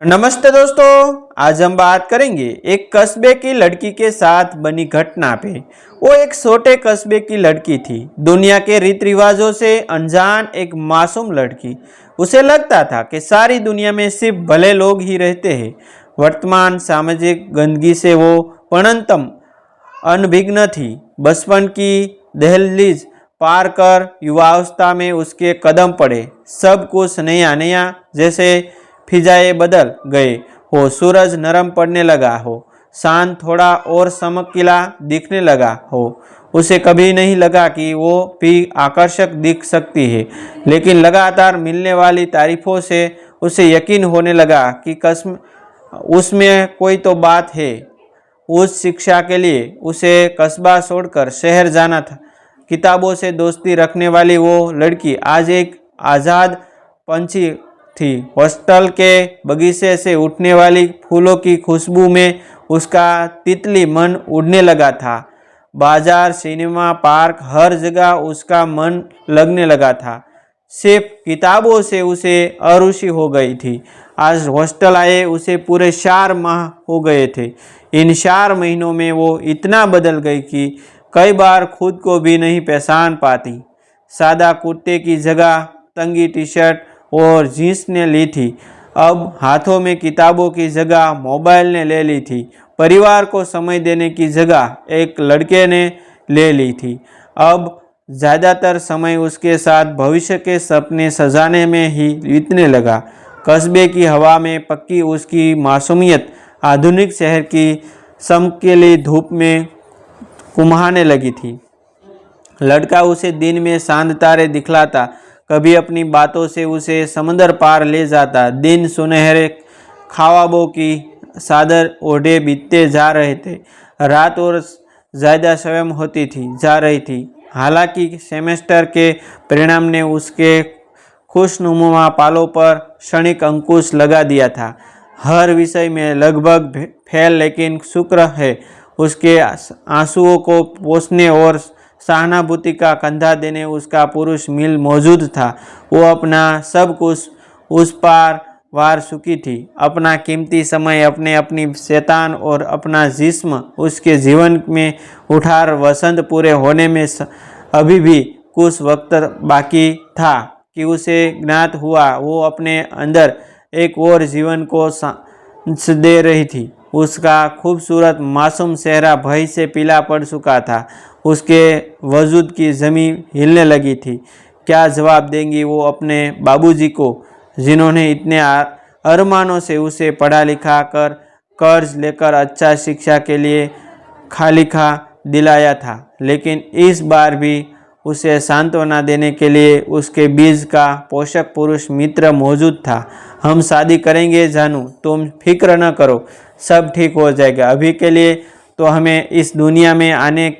नमस्ते दोस्तों। आज हम बात करेंगे एक कस्बे की लड़की के साथ बनी घटना पे। वो एक छोटे कस्बे की लड़की थी, दुनिया के रीति रिवाजों से अनजान एक मासूम लड़की। उसे लगता था कि सारी दुनिया में सिर्फ भले लोग ही रहते हैं। वर्तमान सामाजिक गंदगी से वो पूर्णतम अनभिज्ञ थी। बचपन की दहलीज पार कर युवावस्था में उसके कदम पड़े। सब कुछ नया नया, जैसे फिजाएं बदल गए हो, सूरज नरम पड़ने लगा हो, चांद थोड़ा और चमकीला दिखने लगा हो। उसे कभी नहीं लगा कि वो भी आकर्षक दिख सकती है, लेकिन लगातार मिलने वाली तारीफों से उसे यकीन होने लगा कि कसम उसमें कोई तो बात है। उस शिक्षा के लिए उसे कस्बा छोड़कर शहर जाना था। किताबों से दोस्ती रखने वाली वो लड़की आज एक आज़ाद पंछी थी। हॉस्टल के बगीचे से उठने वाली फूलों की खुशबू में उसका तितली मन उड़ने लगा था। बाजार, सिनेमा, पार्क, हर जगह उसका मन लगने लगा था। सिर्फ किताबों से उसे अरुचि हो गई थी। आज हॉस्टल आए उसे पूरे 4 माह हो गए थे। इन 4 महीनों में वो इतना बदल गई कि कई बार खुद को भी नहीं पहचान पाती। सादा कुर्ते की जगह तंगी टी शर्ट और जींस ने ली थी। अब हाथों में किताबों की जगह मोबाइल ने ले ली थी। परिवार को समय देने की जगह एक लड़के ने ले ली थी। अब ज़्यादातर समय उसके साथ भविष्य के सपने सजाने में ही बीतने लगा। कस्बे की हवा में पक्की उसकी मासूमियत आधुनिक शहर की चमकीली धूप में कुम्हाने लगी थी। लड़का उसे दिन में चांद तारे दिखलाता, कभी अपनी बातों से उसे समंदर पार ले जाता। दिन सुनहरे ख्वाबों की चादर ओढ़े बीतते जा रहे थे। रात और ज़्यादा स्वयं होती थी जा रही थी। हालांकि सेमेस्टर के परिणाम ने उसके खुशनुमा पालों पर क्षणिक अंकुश लगा दिया था। हर विषय में लगभग फेल, लेकिन शुक्र है उसके आंसुओं को पोंछने और सहानुभूति का कंधा देने उसका पुरुष मिल मौजूद था। वो अपना सब कुछ उस पार वार चुकी थी। अपना कीमती समय, अपनी शैतान और अपना जिस्म उसके जीवन में उठार। वसंत पूरे होने में अभी भी कुछ वक्त बाकी था कि उसे ज्ञात हुआ वो अपने अंदर एक और जीवन को सांस दे रही थी। उसका खूबसूरत मासूम चेहरा भय से पीला पड़ चुका था। उसके वजूद की ज़मीन हिलने लगी थी। क्या जवाब देंगी वो अपने बाबूजी को, जिन्होंने इतने अरमानों से उसे पढ़ा लिखा कर, कर्ज लेकर अच्छा शिक्षा के लिए खालिखा दिलाया था। लेकिन इस बार भी उसे सांत्वना देने के लिए उसके बीच का पोषक पुरुष मित्र मौजूद था। हम शादी करेंगे जानू, तुम फिक्र न करो, सब ठीक हो जाएगा। अभी के लिए तो हमें इस दुनिया में आने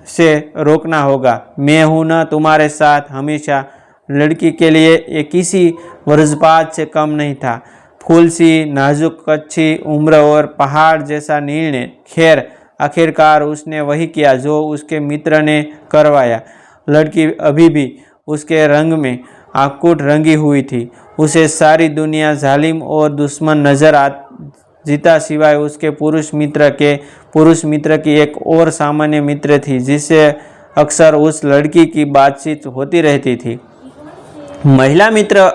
से रोकना होगा। मैं हूं ना तुम्हारे साथ हमेशा। लड़की के लिए ये किसी वज्रपात से कम नहीं था। फूल सी नाजुक कच्ची उम्र और पहाड़ जैसा निर्णय। खैर, आखिरकार उसने वही किया जो उसके मित्र ने करवाया। लड़की अभी भी उसके रंग में आकुट रंगी हुई थी। उसे सारी दुनिया जालिम और दुश्मन नजर जीता, सिवाय उसके पुरुष मित्र की एक और सामान्य मित्र थी, जिससे अक्सर उस लड़की की बातचीत होती रहती थी। महिला मित्र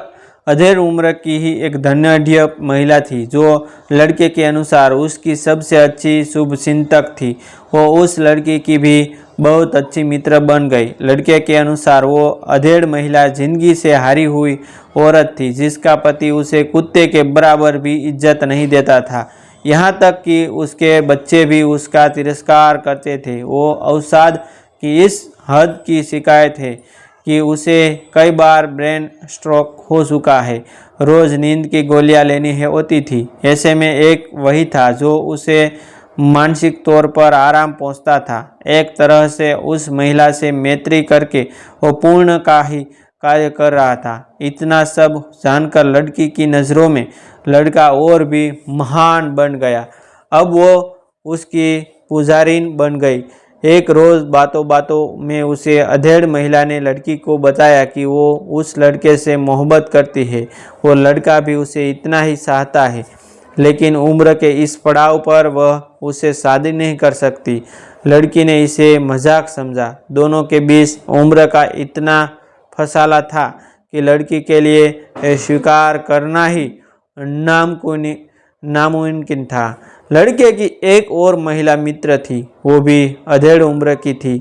अधेड़ उम्र की ही एक धनाढ़ महिला थी, जो लड़के के अनुसार उसकी सबसे अच्छी शुभचिंतक थी। वो उस लड़की की भी बहुत अच्छी मित्र बन गई। लड़के के अनुसार वो अधेड़ महिला जिंदगी से हारी हुई औरत थी, जिसका पति उसे कुत्ते के बराबर भी इज्जत नहीं देता था। यहाँ तक कि उसके बच्चे भी उसका तिरस्कार करते थे। वो अवसाद की इस हद की शिकायत है कि उसे कई बार ब्रेन स्ट्रोक हो चुका है। रोज़ नींद की गोलियां लेनी होती थी। ऐसे में एक वही था जो उसे मानसिक तौर पर आराम पहुंचता था। एक तरह से उस महिला से मैत्री करके वो पूर्ण का ही कार्य कर रहा था। इतना सब जानकर लड़की की नज़रों में लड़का और भी महान बन गया। अब वो उसकी पुजारिन बन गई। एक रोज़ बातों बातों में उसे अधेड़ महिला ने लड़की को बताया कि वो उस लड़के से मोहब्बत करती है। वो लड़का भी उसे इतना ही चाहता है। लेकिन उम्र के इस पड़ाव पर वह उसे शादी नहीं कर सकती। लड़की ने इसे मजाक समझा। दोनों के बीच उम्र का इतना फसाला था कि लड़की के लिए यह स्वीकार करना ही नामुमकिन था। लड़के की एक और महिला मित्र थी, वो भी अधेड़ उम्र की थी,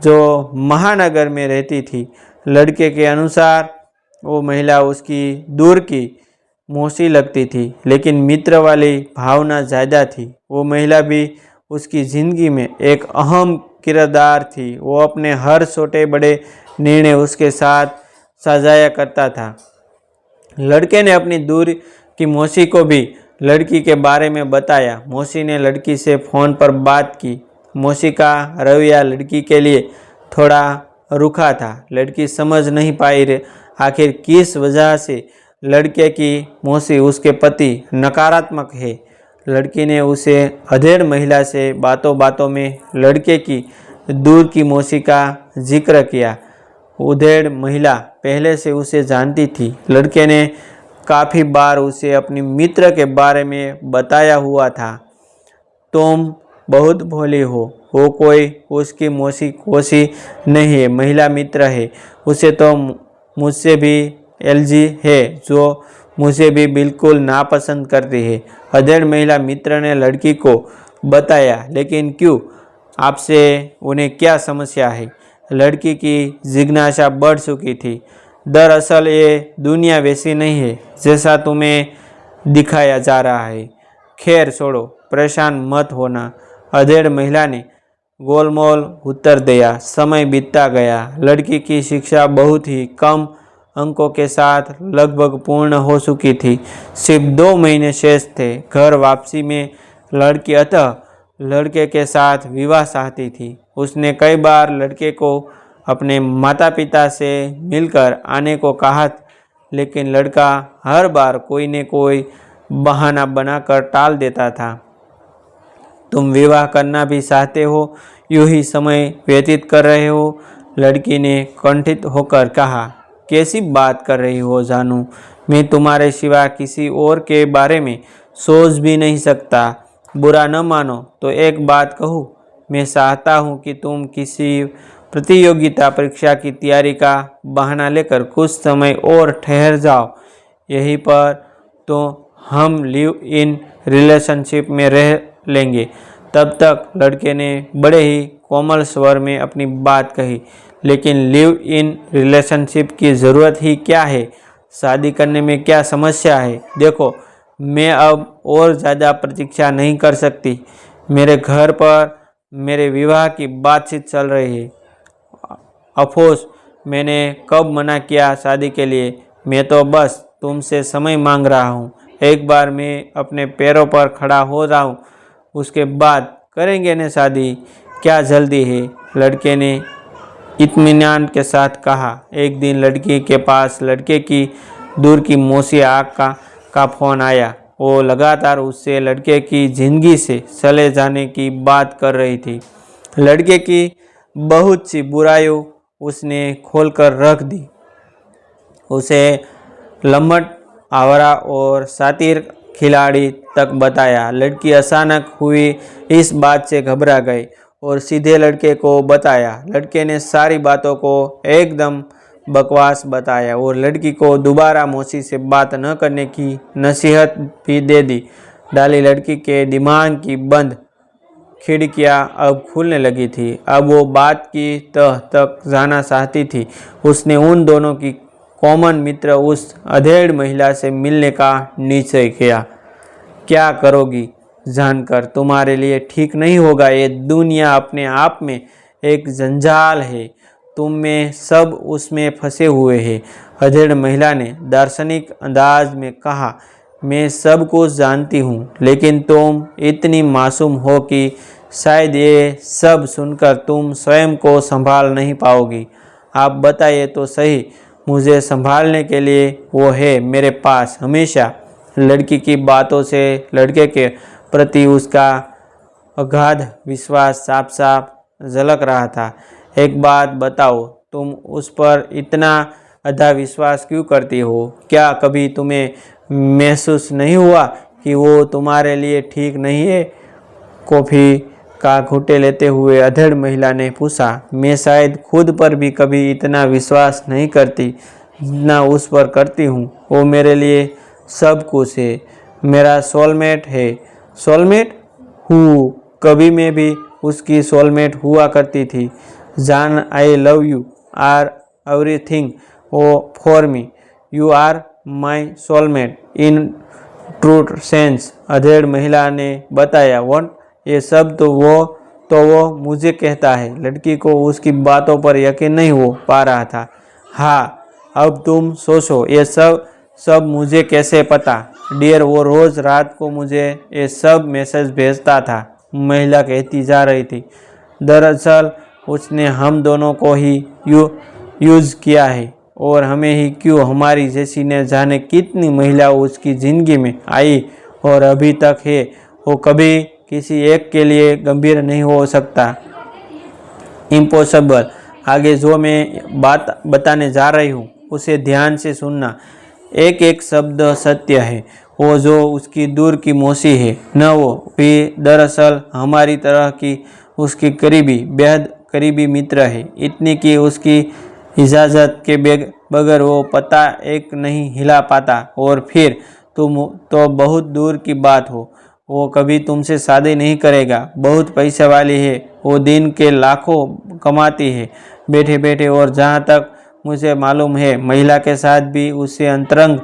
जो महानगर में रहती थी। लड़के के अनुसार वो महिला उसकी दूर की मौसी लगती थी, लेकिन मित्र वाली भावना ज़्यादा थी। वो महिला भी उसकी ज़िंदगी में एक अहम किरदार थी। वो अपने हर छोटे बड़े निर्णय उसके साथ साझा करता था। लड़के ने अपनी दूर की मौसी को भी लड़की के बारे में बताया। मौसी ने लड़की से फ़ोन पर बात की। मौसी का रवैया लड़की के लिए थोड़ा रूखा था। लड़की समझ नहीं पाई आखिर किस वजह से लड़के की मौसी उसके प्रति नकारात्मक है। लड़की ने उसे अधेड़ महिला से बातों बातों में लड़के की दूर की मौसी का जिक्र किया। उधेड़ महिला पहले से उसे जानती थी। लड़के ने काफ़ी बार उसे अपनी मित्र के बारे में बताया हुआ था। तुम बहुत भोली हो, वो कोई उसकी मौसी कोसी नहीं है, महिला मित्र है। उसे तो मुझसे भी एलर्जी है, जो मुझे भी बिल्कुल नापसंद करती है। अधेड़ महिला मित्र ने लड़की को बताया। लेकिन क्यों? आपसे उन्हें क्या समस्या है? लड़की की जिज्ञासा बढ़ चुकी थी। दरअसल ये दुनिया वैसी नहीं है जैसा तुम्हें दिखाया जा रहा है। खैर छोड़ो, परेशान मत होना, अधेड़ महिला ने गोलमोल उत्तर दिया। समय बीतता गया। लड़की की शिक्षा बहुत ही कम अंकों के साथ लगभग पूर्ण हो चुकी थी। सिर्फ 2 महीने शेष थे घर वापसी में। लड़की अतः लड़के के साथ विवाह चाहती थी। उसने कई बार लड़के को अपने माता पिता से मिलकर आने को कहा, लेकिन लड़का हर बार कोई न कोई बहाना बनाकर टाल देता था। तुम विवाह करना भी चाहते हो, यूं ही समय व्यतीत कर रहे हो? लड़की ने कुंठित होकर कहा। कैसी बात कर रही हो जानू? मैं तुम्हारे सिवा किसी और के बारे में सोच भी नहीं सकता। बुरा न मानो तो एक बात कहूँ, मैं चाहता हूँ कि तुम किसी प्रतियोगिता परीक्षा की तैयारी का बहाना लेकर कुछ समय और ठहर जाओ। यहीं पर तो हम लिव इन रिलेशनशिप में रह लेंगे। तब तक लड़के ने बड़े ही कोमल स्वर में अपनी बात कही। लेकिन लिव इन रिलेशनशिप की ज़रूरत ही क्या है? शादी करने में क्या समस्या है? देखो, मैं अब और ज़्यादा प्रतीक्षा नहीं कर सकती। मेरे घर पर मेरे विवाह की बातचीत चल रही है। अफसोस, मैंने कब मना किया शादी के लिए? मैं तो बस तुमसे समय मांग रहा हूँ। एक बार मैं अपने पैरों पर खड़ा हो जाऊँ, उसके बाद करेंगे न शादी। क्या जल्दी है? लड़के ने इत्मीनान के साथ कहा। एक दिन लड़की के पास लड़के की दूर की मौसी का फ़ोन आया। वो लगातार उससे लड़के की ज़िंदगी से चले जाने की बात कर रही थी। लड़के की बहुत सी बुराइयों उसने खोलकर रख दी। उसे लम्बट, आवारा और शातिर खिलाड़ी तक बताया। लड़की अचानक हुई इस बात से घबरा गई और सीधे लड़के को बताया। लड़के ने सारी बातों को एकदम बकवास बताया और लड़की को दोबारा मौसी से बात न करने की नसीहत भी दे दी डाली। लड़की के दिमाग की बंद खिड़कियां अब खुलने लगी थी। अब वो बात की तह तक जाना चाहती थी। उसने उन दोनों की कॉमन मित्र उस अधेड़ महिला से मिलने का निश्चय किया। क्या करोगी? जानकर तुम्हारे लिए ठीक नहीं होगा। ये दुनिया अपने आप में एक जंजाल है। तुम में सब उसमें फंसे हुए हैं। अधेड़ महिला ने दार्शनिक अंदाज में कहा। मैं सब कुछ जानती हूँ, लेकिन तुम इतनी मासूम हो कि शायद ये सब सुनकर तुम स्वयं को संभाल नहीं पाओगी। आप बताइए तो सही, मुझे संभालने के लिए वो है मेरे पास हमेशा। लड़की की बातों से लड़के के प्रति उसका अगाध विश्वास साफ साफ झलक रहा था। एक बात बताओ, तुम उस पर इतना अधा विश्वास क्यों करती हो? क्या कभी तुम्हें महसूस नहीं हुआ कि वो तुम्हारे लिए ठीक नहीं है? कॉफ़ी का घूंटे लेते हुए अधेड़ महिला ने पूछा। मैं शायद खुद पर भी कभी इतना विश्वास नहीं करती जितना उस पर करती हूँ। वो मेरे लिए सब कुछ है, मेरा सोलमेट है। सोलमेट? हूँ, कभी मैं भी उसकी सोलमेट हुआ करती थी। जान, I love you are everything for me. You are my soulmate in true sense, अधेड़ महिला ने बताया। वॉट? ये सब तो वो मुझे कहता है। लड़की को उसकी बातों पर यकीन नहीं हो पा रहा था। हाँ, अब तुम सोचो, ये सब मुझे कैसे पता? डियर, वो रोज़ रात को मुझे ये सब मैसेज भेजता था, महिला कहती जा रही थी। दरअसल उसने हम दोनों को ही यूज़ किया है, और हमें ही क्यों, हमारी जैसी ने जाने कितनी महिला उसकी ज़िंदगी में आई और अभी तक है। वो कभी किसी एक के लिए गंभीर नहीं हो सकता। इम्पॉसिबल। आगे जो मैं बात बताने जा रही हूँ उसे ध्यान से सुनना। एक एक शब्द सत्य है। वो जो उसकी दूर की मौसी है न, वो भी दरअसल हमारी तरह की उसकी करीबी, बेहद करीबी मित्र है। इतनी कि उसकी इजाज़त के बगैर वो पता एक नहीं हिला पाता। और फिर तुम तो बहुत दूर की बात हो, वो कभी तुमसे शादी नहीं करेगा। बहुत पैसे वाली है, वो दिन के लाखों कमाती है बैठे बैठे। और जहाँ तक मुझे मालूम है, महिला के साथ भी उससे अंतरंग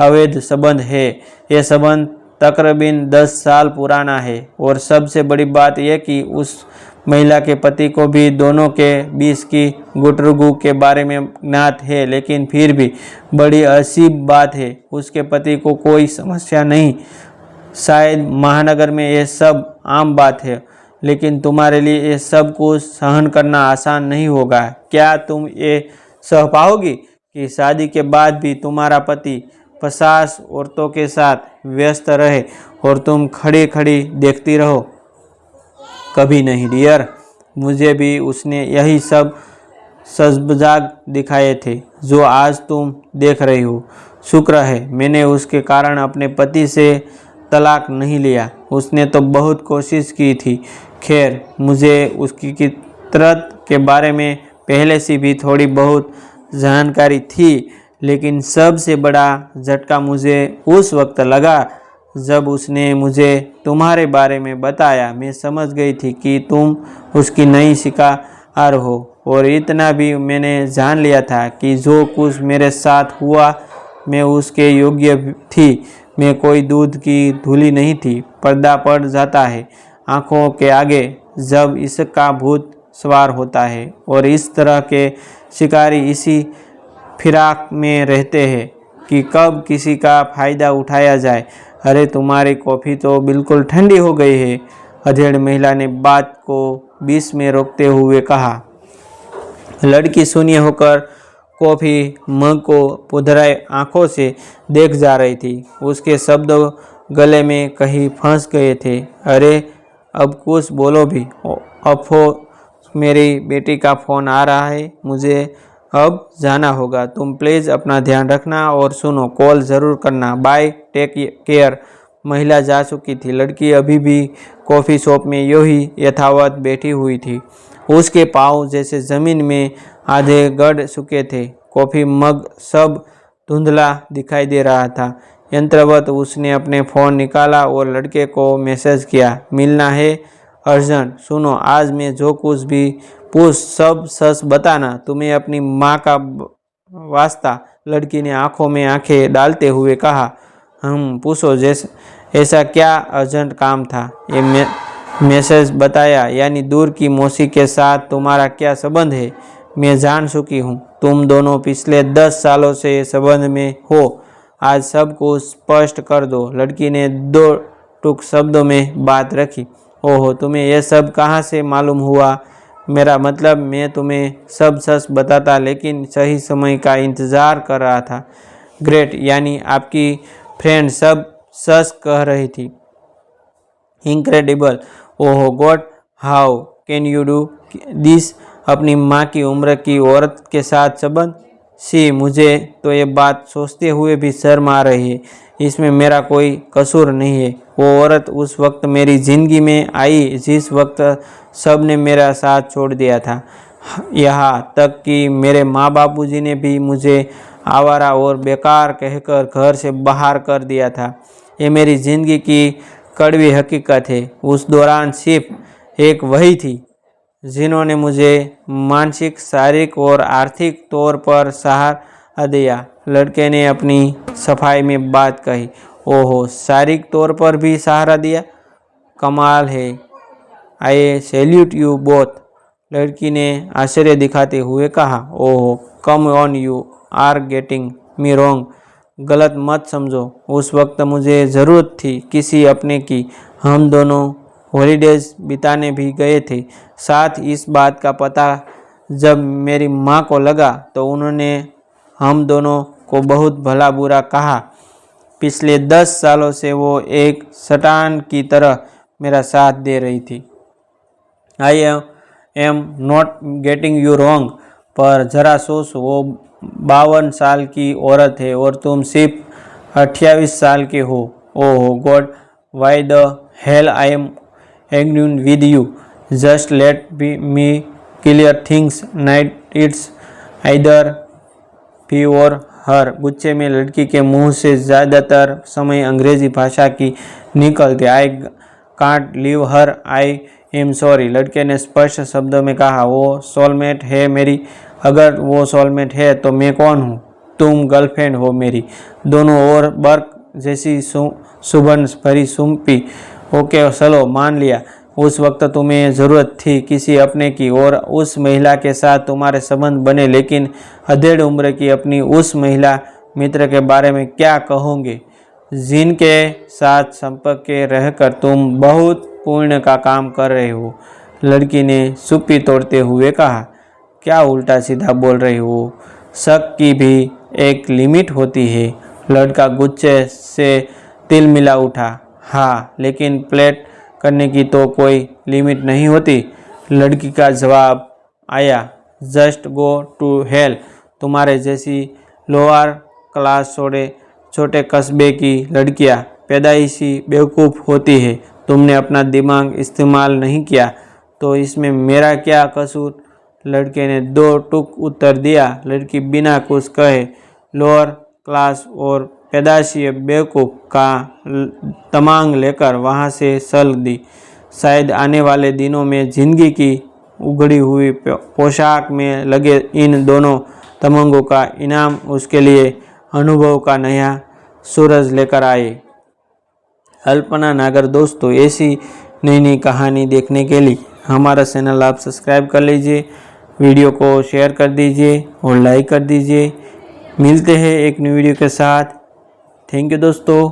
अवैध संबंध है। ये संबंध तकरीबन 10 साल पुराना है। और सबसे बड़ी बात यह कि उस महिला के पति को भी दोनों के बीच की गुटरगु के बारे में ज्ञात है। लेकिन फिर भी बड़ी अजीब बात है, उसके पति को कोई समस्या नहीं। शायद महानगर में ये सब आम बात है, लेकिन तुम्हारे लिए ये सब कुछ सहन करना आसान नहीं होगा। क्या तुम ये सह पाओगी कि शादी के बाद भी तुम्हारा पति 50 औरतों के साथ व्यस्त रहे और तुम खड़ी खड़ी देखती रहो? कभी नहीं डियर। मुझे भी उसने यही सब सजबजाग दिखाए थे जो आज तुम देख रही हो। शुक्र है मैंने उसके कारण अपने पति से तलाक नहीं लिया। उसने तो बहुत कोशिश की थी। खैर, मुझे उसकी फितरत के बारे में पहले से भी थोड़ी बहुत जानकारी थी, लेकिन सबसे बड़ा झटका मुझे उस वक्त लगा जब उसने मुझे तुम्हारे बारे में बताया। मैं समझ गई थी कि तुम उसकी नई शिकार हो, और इतना भी मैंने जान लिया था कि जो कुछ मेरे साथ हुआ मैं उसके योग्य थी। मैं कोई दूध की धूली नहीं थी। पर्दा पड़ जाता है आँखों के आगे जब इसका भूत सवार होता है, और इस तरह के शिकारी इसी फिराक में रहते हैं कि कब किसी का फ़ायदा उठाया जाए। अरे, तुम्हारी कॉफ़ी तो बिल्कुल ठंडी हो गई है, अधेड़ महिला ने बात को बीच में रोकते हुए कहा। लड़की शून्य होकर कॉफ़ी मग को पुधराए आंखों से देख जा रही थी। उसके शब्द गले में कहीं फंस गए थे। अरे, अब कुछ बोलो भी। मेरी बेटी का फ़ोन आ रहा है, मुझे अब जाना होगा। तुम प्लीज़ अपना ध्यान रखना और सुनो, कॉल ज़रूर करना। Bye, take care. महिला जा चुकी थी। लड़की अभी भी कॉफ़ी शॉप में यूं ही यथावत बैठी हुई थी। उसके पाँव जैसे ज़मीन में आधे गड़ चुके थे। कॉफ़ी मग सब धुंधला दिखाई दे रहा था। यंत्रवत उसने अपने फ़ोन निकाला और लड़के को मैसेज किया। मिलना है, अर्जेंट। सुनो, आज मैं जो कुछ भी पूछ सब सच बताना। तुम्हें अपनी माँ का वास्ता। लड़की ने आंखों में आंखें डालते हुए कहा। हम पूछो, जैसे ऐसा क्या अर्जेंट काम था? ये मैसेज बताया, यानी दूर की मौसी के साथ तुम्हारा क्या संबंध है? मैं जान चुकी हूँ, तुम दोनों पिछले 10 सालों से संबंध में हो। आज सब कुछ स्पष्ट कर दो। लड़की ने 2 टूक शब्दों में बात रखी। ओहो, तुम्हें यह सब कहाँ से मालूम हुआ? मेरा मतलब, मैं तुम्हें सब सच बताता, लेकिन सही समय का इंतज़ार कर रहा था। ग्रेट, यानी आपकी फ्रेंड सब सच कह रही थी। इनक्रेडिबल। ओहो God, how can you do this? अपनी माँ की उम्र की औरत के साथ संबंध? सी, मुझे तो ये बात सोचते हुए भी शर्म आ रही है। इसमें मेरा कोई कसूर नहीं है। वो औरत उस वक्त मेरी ज़िंदगी में आई जिस वक्त सब ने मेरा साथ छोड़ दिया था। यहाँ तक कि मेरे माँ बापूजी ने भी मुझे आवारा और बेकार कहकर घर से बाहर कर दिया था। ये मेरी ज़िंदगी की कड़वी हकीकत है। उस दौरान सिर्फ एक वही थी जिन्होंने मुझे मानसिक, शारीरिक और आर्थिक तौर पर सहारा दिया। लड़के ने अपनी सफाई में बात कही। ओहो, शारीरिक तौर पर भी सहारा दिया? कमाल है। I salute you both. लड़की ने आश्चर्य दिखाते हुए कहा। ओहो, come on, you are getting me wrong. गलत मत समझो। उस वक्त मुझे ज़रूरत थी किसी अपने की। हम दोनों हॉलीडेज बिताने भी गए थे साथ। इस बात का पता जब मेरी माँ को लगा तो उन्होंने हम दोनों को बहुत भला बुरा कहा। पिछले 10 सालों से वो एक शैतान की तरह मेरा साथ दे रही थी। I am not getting you wrong, पर ज़रा सोचो, वो 52 साल की औरत है और तुम सिर्फ 28 साल के हो। Oh God, why the hell I am agreeing with you. Just let me clear things night, it's either भी और हर। गुच्छे में लड़की के मुंह से ज़्यादातर समय अंग्रेजी भाषा की निकलती। I can't leave her, I am sorry. लड़के ने स्पष्ट शब्दों में कहा। वो सोलमेट है मेरी। अगर वो सोलमेट है तो मैं कौन हूँ? तुम गर्लफ्रेंड हो मेरी। दोनों और बर्क जैसी सुबह भरी सुम्पी। ओके चलो, मान लिया। उस वक्त तुम्हें ज़रूरत थी किसी अपने की और उस महिला के साथ तुम्हारे संबंध बने, लेकिन अधेड़ उम्र की अपनी उस महिला मित्र के बारे में क्या कहोगे जिनके साथ संपर्क के रहकर तुम बहुत पुण्य का काम कर रहे हो? लड़की ने सुप्पी तोड़ते हुए कहा। क्या उल्टा सीधा बोल रही हो? शक की भी एक लिमिट होती है। लड़का गुस्से से तिल मिला उठा। हाँ, लेकिन प्लेट करने की तो कोई लिमिट नहीं होती। लड़की का जवाब आया। Just go to hell. तुम्हारे जैसी लोअर क्लास छोटे कस्बे की लड़कियां पैदाइशी बेवकूफ़ होती है। तुमने अपना दिमाग इस्तेमाल नहीं किया तो इसमें मेरा क्या कसूर? लड़के ने 2 टूक उत्तर दिया। लड़की बिना कुछ कहे लोअर क्लास और पैदाइशी बेवकूफ़ का तमांग लेकर वहाँ से चल दी। शायद आने वाले दिनों में ज़िंदगी की उगड़ी हुई पोशाक में लगे इन दोनों तमंगों का इनाम उसके लिए अनुभव का नया सूरज लेकर आए। अल्पना नागर। दोस्तों, ऐसी नई नई कहानी देखने के लिए हमारा चैनल आप सब्सक्राइब कर लीजिए, वीडियो को शेयर कर दीजिए और लाइक कर दीजिए। मिलते हैं एक न्यू वीडियो के साथ। थैंक यू दोस्तों।